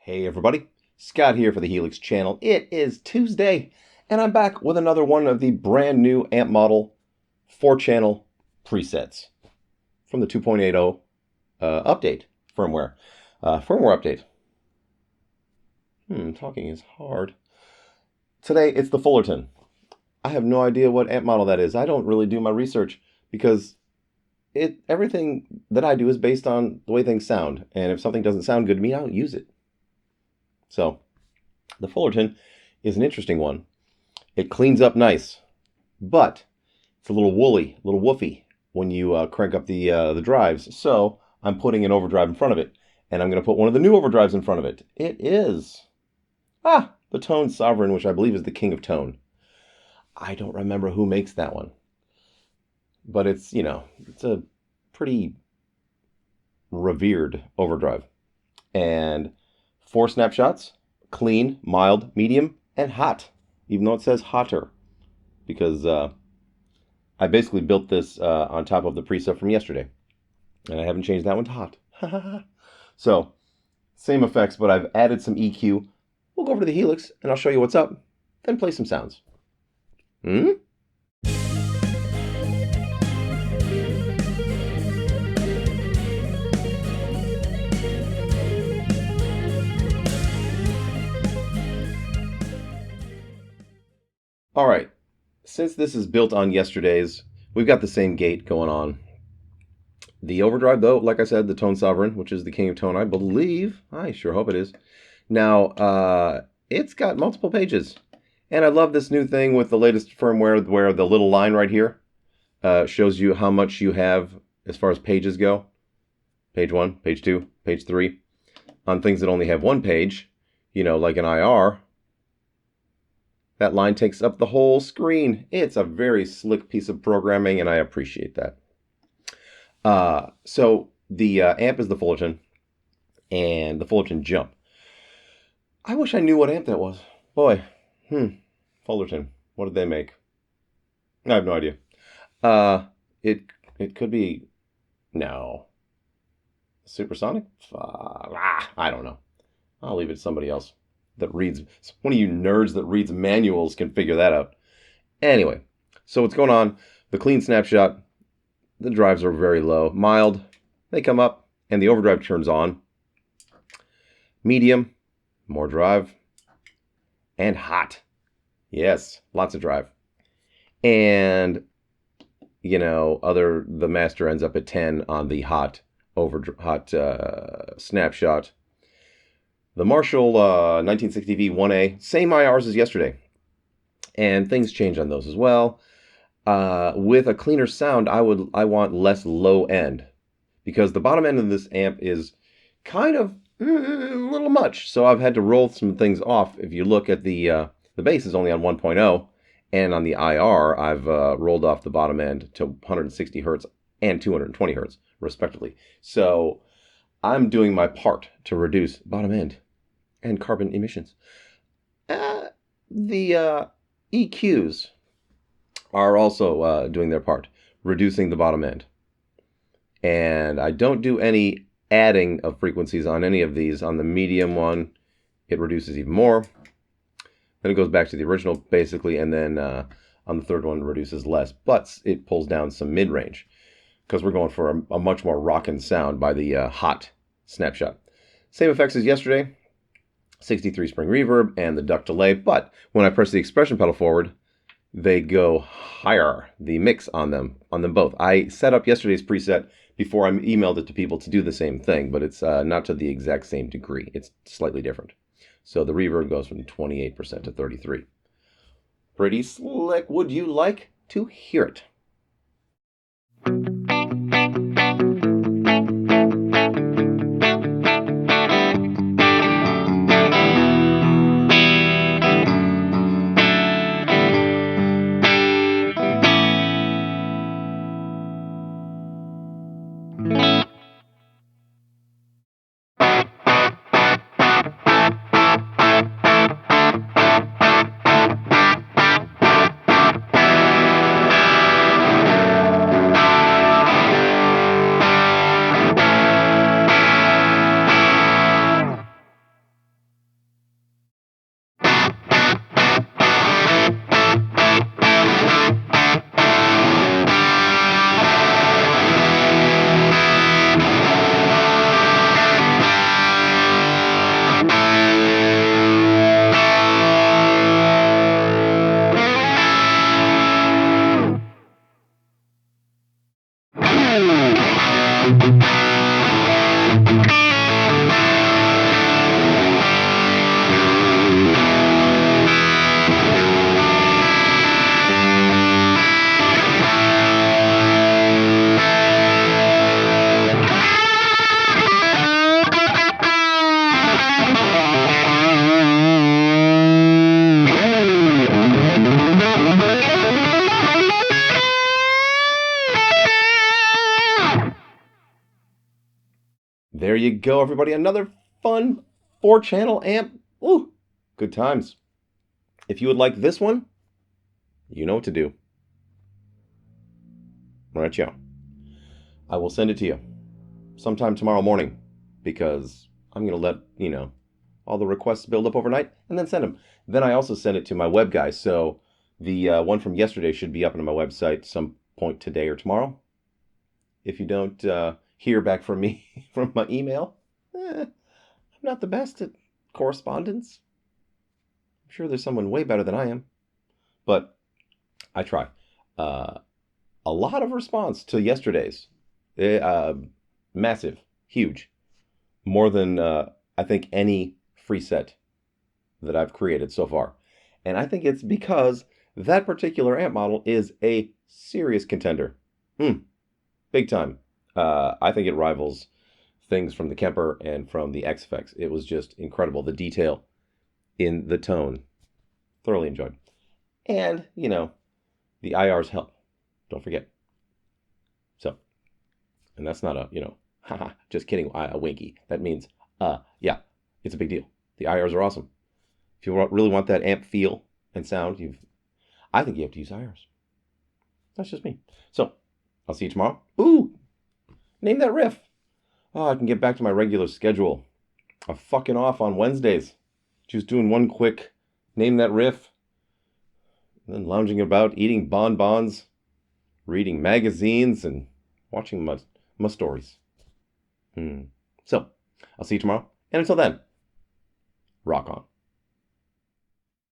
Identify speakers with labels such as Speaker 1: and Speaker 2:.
Speaker 1: Hey everybody, Scott here for the Helix channel. It is Tuesday, and I'm back with another one of the brand new amp model 4-channel presets from the 2.80 update firmware. Firmware update. Talking is hard. Today it's the Fullerton. I have no idea what amp model that is. I don't really do my research because everything that I do is based on the way things sound, and if something doesn't sound good to me, I don't use it. So, the Fullerton is an interesting one. It cleans up nice, but it's a little woolly, a little woofy when you crank up the drives. So, I'm putting an overdrive in front of it, and I'm going to put one of the new overdrives in front of it. It is, the Tone Sovereign, which I believe is the king of tone. I don't remember who makes that one, but it's a pretty revered overdrive. And 4 snapshots, clean, mild, medium, and hot, even though it says hotter, because I basically built this on top of the preset from yesterday, and I haven't changed that one to hot. So, same effects, but I've added some EQ. We'll go over to the Helix, and I'll show you what's up, then play some sounds. All right, since this is built on yesterday's, we've got the same gate going on. The overdrive, though, like I said, the Tone Sovereign, which is the king of tone, I believe. I sure hope it is. Now, it's got multiple pages. And I love this new thing with the latest firmware where the little line right here shows you how much you have as far as pages go. Page 1, page 2, page 3. On things that only have one page, like an IR, that line takes up the whole screen. It's a very slick piece of programming, and I appreciate that. So the amp is the Fullerton, and the Fullerton Jump. I wish I knew what amp that was. Boy, Fullerton. What did they make? I have no idea. It could be, no. Supersonic? I don't know. I'll leave it to somebody else that reads. One of you nerds that reads manuals can figure that out. Anyway, so what's going on? The clean snapshot. The drives are very low. Mild, they come up, and the overdrive turns on. Medium, more drive. And hot. Yes, lots of drive. And, the master ends up at 10 on the hot snapshot. The Marshall 1960V 1A, same IRs as yesterday. And things change on those as well. With a cleaner sound, I want less low end, because the bottom end of this amp is kind of a little much. So I've had to roll some things off. If you look at the bass is only on 1.0, and on the IR, I've rolled off the bottom end to 160 hertz and 220 hertz, respectively. So I'm doing my part to reduce bottom end and carbon emissions. The EQs are also doing their part, reducing the bottom end. And I don't do any adding of frequencies on any of these. On the medium one, it reduces even more. Then it goes back to the original, basically, and then on the third one, it reduces less. But it pulls down some mid-range, because we're going for a much more rockin' sound by the hot snapshot. Same effects as yesterday. 63 spring reverb and the duct delay, but when I press the expression pedal forward, they go higher, the mix on them both. I set up yesterday's preset before I emailed it to people to do the same thing, but it's not to the exact same degree. It's slightly different. So the reverb goes from 28% to 33%. Pretty slick. Would you like to hear it? you go, everybody. Another fun 4-channel amp. Ooh, good times. If you would like this one, you know what to do. Right, yeah. I will send it to you sometime tomorrow morning because I'm going to let, all the requests build up overnight and then send them. Then I also send it to my web guy. So the one from yesterday should be up on my website some point today or tomorrow. If you don't hear back from me from my email, I'm not the best at correspondence. I'm sure there's someone way better than I am, but I try. A lot of response to yesterday's. Massive, huge. More than, I think, any free set that I've created so far. And I think it's because that particular amp model is a serious contender. Big time. I think it rivals things from the Kemper and from the XFX. It was just incredible. The detail in the tone. Thoroughly enjoyed. And, the IRs help. Don't forget. So, and that's not a, haha, just kidding, a winky. That means, yeah, it's a big deal. The IRs are awesome. If you really want that amp feel and sound, I think you have to use IRs. That's just me. So, I'll see you tomorrow. Ooh, name that riff. Oh, I can get back to my regular schedule. I'm fucking off on Wednesdays. Just doing one quick name that riff. And then lounging about, eating bonbons, reading magazines, and watching my stories. So, I'll see you tomorrow. And until then, rock on.